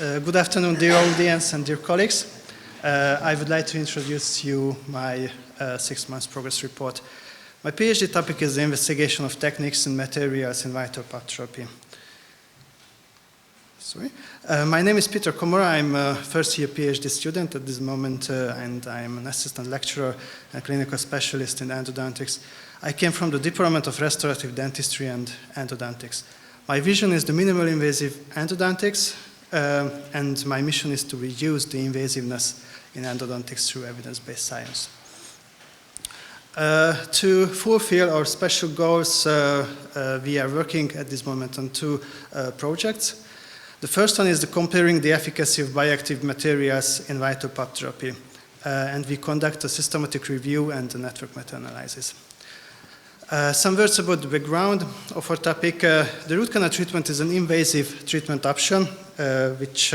Good afternoon, dear audience and dear colleagues. I would like to introduce you my 6 months progress report. My PhD topic is the investigation of techniques and materials in vital pulp therapy. My name is Péter Komora. I'm a first-year PhD student at this moment, and I'm an assistant lecturer and clinical specialist in endodontics. I came from the Department of Restorative Dentistry and Endodontics. My vision is the minimal invasive endodontics, and my mission is to reduce the invasiveness in endodontics through evidence-based science. To fulfill our special goals, we are working at this moment on 2 projects. The first one is comparing the efficacy of bioactive materials in vital pulp therapy, and we conduct a systematic review and a network meta-analysis. Some words about the background of our topic. The root canal treatment is an invasive treatment option which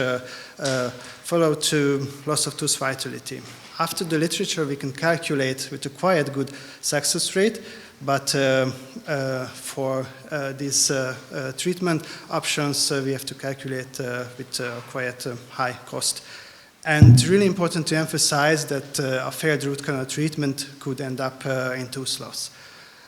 follows to loss of tooth vitality. After the literature, we can calculate with a quite good success rate, but for these treatment options, we have to calculate with quite high cost. And really important to emphasize that a failed root canal treatment could end up in tooth loss.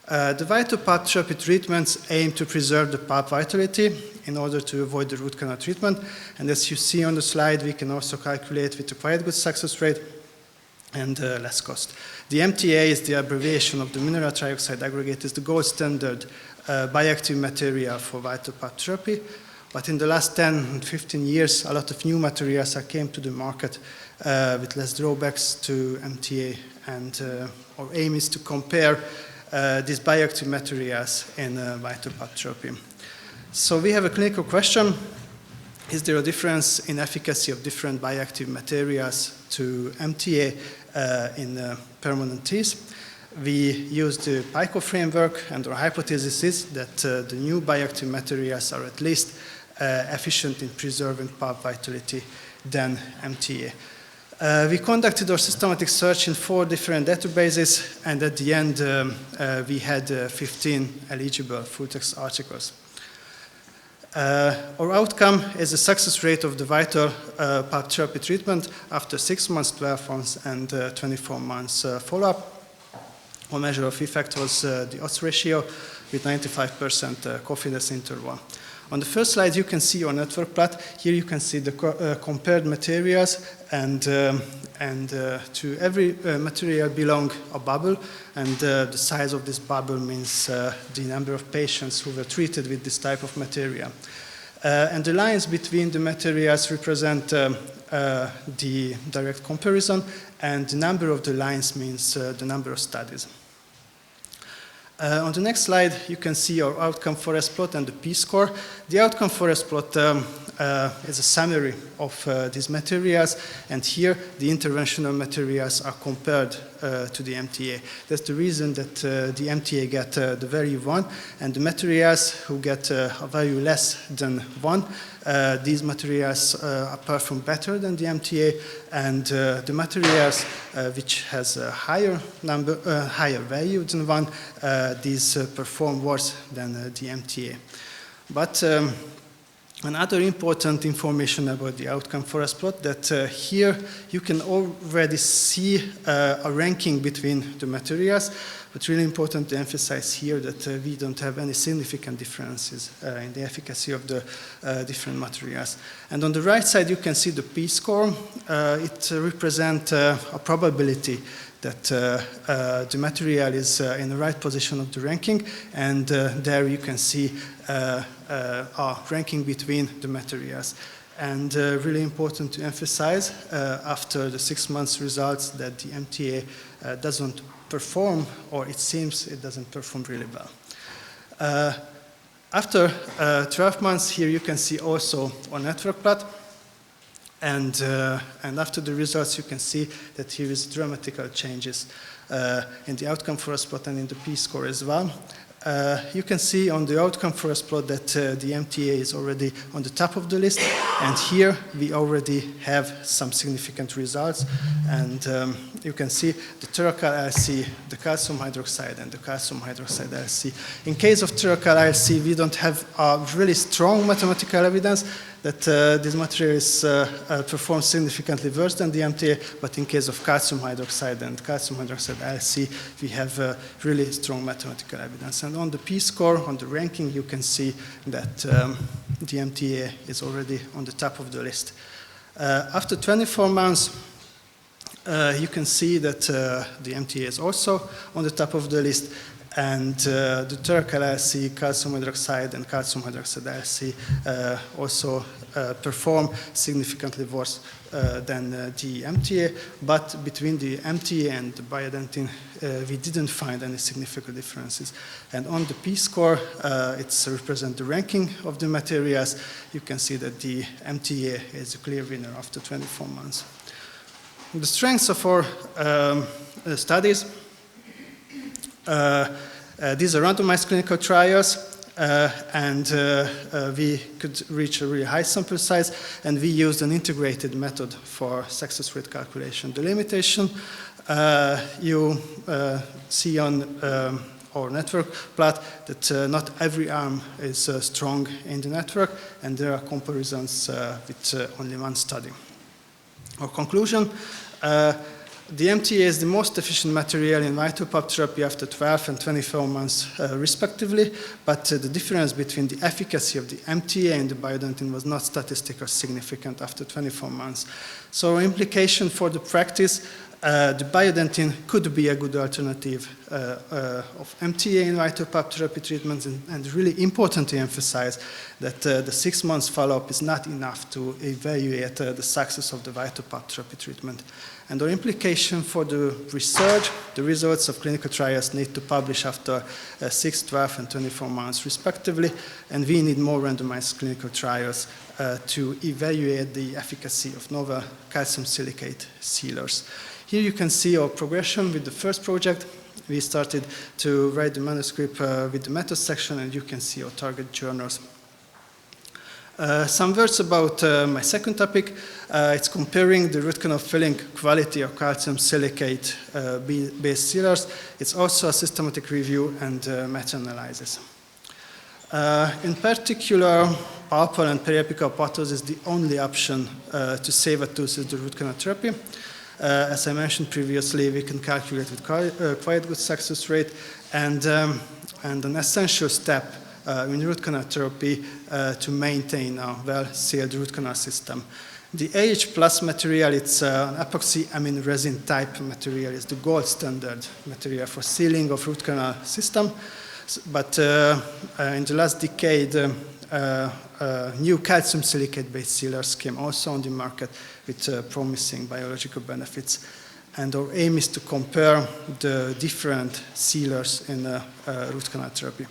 The vital pulp therapy treatments aim to preserve the pulp vitality in order to avoid the root canal treatment. And as you see on the slide, we can also calculate with a quite good success rate and less cost. The MTA is the abbreviation of the mineral trioxide aggregate, is the gold standard bioactive material for vital pulp therapy. But in the last 10 and 15 years, a lot of new materials came to the market with less drawbacks to MTA, and our aim is to compare these bioactive materials in vital pulp therapy. So we have a clinical question. Is there a difference in efficacy of different bioactive materials to MTA in permanent teeth? We use the PICO framework, and our hypothesis is that the new bioactive materials are at least efficient in preserving pulp vitality than MTA. We conducted our systematic search in 4 different databases, and at the end we had 15 eligible full-text articles. Our outcome is a success rate of the vital pulp therapy treatment after 6 months, 12 months, and 24 months follow-up. Our measure of effect was the odds ratio with 95% confidence interval. On the first slide, you can see our network plot. Here you can see the compared materials, and to every material belong a bubble, and the size of this bubble means the number of patients who were treated with this type of material. And the lines between the materials represent the direct comparison, and the number of the lines means the number of studies. On the next slide, you can see our outcome forest plot and the p-score. The outcome forest plot is a summary of these materials, and here the interventional materials are compared to the MTA. That's the reason that the MTA get the value 1, and the materials who get a value less than 1, these materials perform better than the MTA, and the materials which has a higher value than 1, these perform worse than the MTA. But another important information about the outcome forest plot, that here you can already see a ranking between the materials, but really important to emphasize here that we don't have any significant differences in the efficacy of the different materials. And on the right side, you can see the p-score. It represents a probability that the material is in the right position of the ranking, and there you can see a ranking between the materials. And really important to emphasize after the 6 months results that the MTA doesn't perform, or it seems it doesn't perform really well. After 12 months, here you can see also our network plot. And after the results, you can see that here is dramatical changes in the outcome forest plot and in the p-score as well. You can see on the outcome forest plot that the MTA is already on the top of the list, and here we already have some significant results. And you can see the Theracal LC, the calcium hydroxide, and the calcium hydroxide LC. In case of Theracal LC, we don't have really strong mathematical evidence. that this material is performs significantly worse than the MTA, but in case of calcium hydroxide and calcium hydroxide LC, we have really strong mathematical evidence. And on the P-score, on the ranking, you can see that the MTA is already on the top of the list. After 24 months, you can see that the MTA is also on the top of the list, and the Turcal LC, calcium hydroxide, and calcium hydroxide LC also perform significantly worse than the MTA, but between the MTA and the biodentin, we didn't find any significant differences. And on the P-score, it represents the ranking of the materials. You can see that the MTA is a clear winner after 24 months. The strengths of our studies, these are randomized clinical trials, and we could reach a really high sample size, and we used an integrated method for success rate calculation. The limitation you see on our network plot that not every arm is strong in the network, and there are comparisons with only one study. Our conclusion, the MTA is the most efficient material in vital pulp therapy after 12 and 24 months respectively, but the difference between the efficacy of the MTA and the biodentin was not statistically significant after 24 months. So implication for the practice, the biodentin could be a good alternative of MTA in vital pulp therapy treatments, and really important to emphasize that the 6 months follow-up is not enough to evaluate the success of the vital pulp therapy treatment. And our implication for the research, the results of clinical trials need to publish after 6, 12, and 24 months respectively, and we need more randomized clinical trials to evaluate the efficacy of novel calcium silicate sealers. Here you can see our progression with the first project. We started to write the manuscript with the method section, and you can see our target journals. Some words about my second topic. It's comparing the root canal filling quality of calcium silicate based sealers. It's also a systematic review and meta-analysis. In particular, pulpal and periapical pathosis is the only option to save a tooth is the root canal therapy. As I mentioned previously, we can calculate with quite good success rate, and an essential step in root canal therapy to maintain a well-sealed root canal system. The AH+ material, it's an epoxy amine resin type material. It's the gold standard material for sealing of root canal system. But in the last decade, new calcium silicate-based sealers came also on the market with promising biological benefits. And our aim is to compare the different sealers in root canal therapy.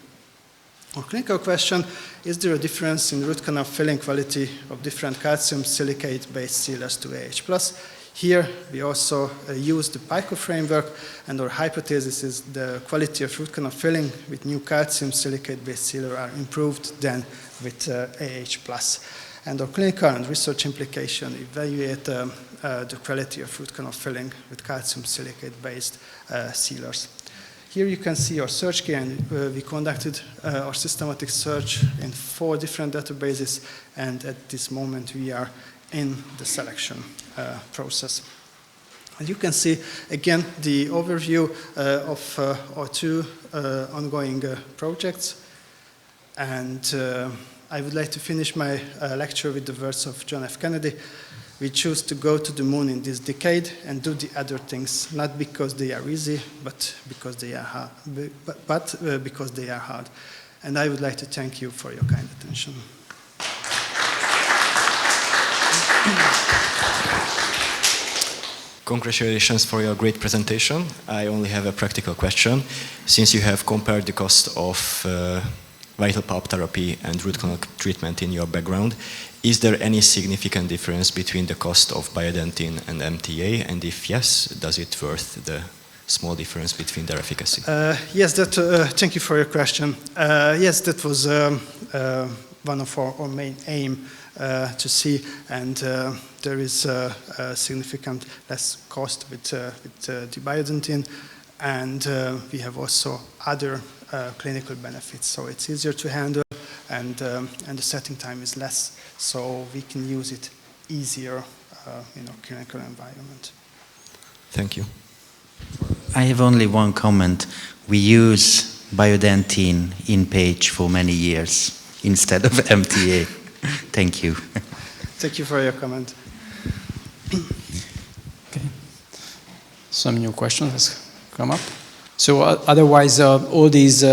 Our clinical question, is there a difference in root canal filling quality of different calcium silicate-based sealers to AH+? Here we also use the PICO framework, and our hypothesis is the quality of root canal filling with new calcium silicate-based sealer are improved than with AH+. And our clinical and research implication evaluate the quality of root canal filling with calcium silicate-based sealers. Here you can see our search key, and we conducted our systematic search in 4 different databases, and at this moment we are in the selection process. And you can see again the overview of our 2 ongoing projects. And I would like to finish my lecture with the words of John F. Kennedy. We choose to go to the moon in this decade and do the other things, not because they are easy, but because they are hard. Because they are hard. And I would like to thank you for your kind attention. Congratulations for your great presentation. I only have a practical question. Since you have compared the cost of vital pulp therapy and root canal treatment in your background, is there any significant difference between the cost of biodentin and MTA? And if yes, does it worth the small difference between their efficacy? Yes, thank you for your question. Yes, that was one of our main aim to see, and there is a significant less cost with the biodentin, and we have also other clinical benefits, so it's easier to handle, and the setting time is less, so we can use it easier in our clinical environment. Thank you. I have only one comment. We use biodentine in Péter for many years instead of MTA. Thank you. Thank you for your comment. Okay. Some new questions has come up. So otherwise, all these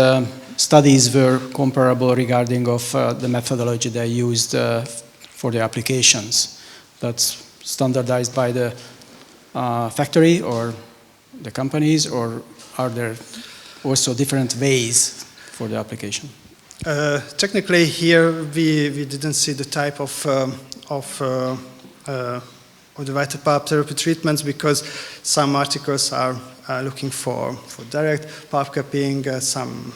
studies were comparable regarding of the methodology they used for the applications. That's standardized by the factory or the companies, or are there also different ways for the application? Technically, here we didn't see the type of the vital pulp therapy treatments, because some articles are looking for direct pulp capping, some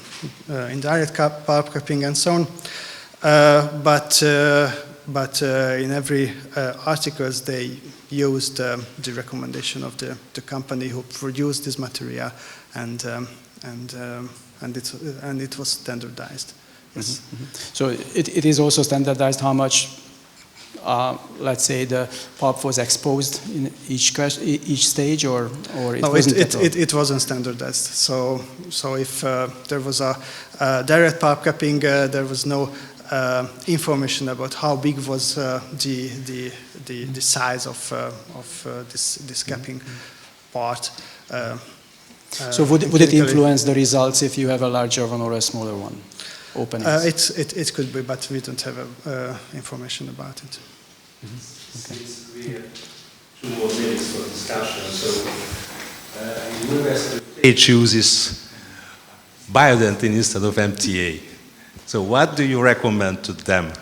indirect pulp capping, and so on. But in every articles they used the recommendation of the company who produced this material, and it was standardized. Yes. Mm-hmm. So it is also standardized how much, let's say, the pulp was exposed in each stage, or it no, wasn't at all? it wasn't standardized. So if there was a direct pulp capping, there was no information about how big was the size of this capping part. So would it influence the results if you have a larger one or a smaller one? Openings? It could be, but we don't have information about it. Okay. We have 2 more minutes for discussion. So, University chooses biodentine instead of MTA. So, what do you recommend to them?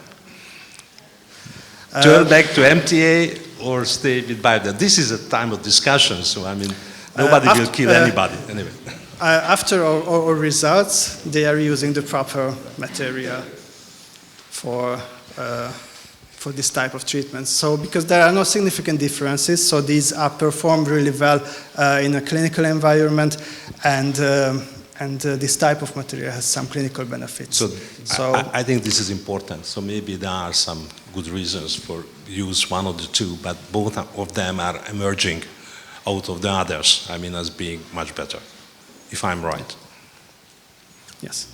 Turn back to MTA or stay with biodentine? This is a time of discussion, so I mean, nobody will kill anybody anyway. After our results, they are using the proper material for this type of treatment. So because there are no significant differences, so these are performed really well in a clinical environment, and this type of material has some clinical benefits. So I think this is important. So maybe there are some good reasons for use one of the two, but both of them are emerging out of the others, I mean, as being much better, if I'm right. Yes.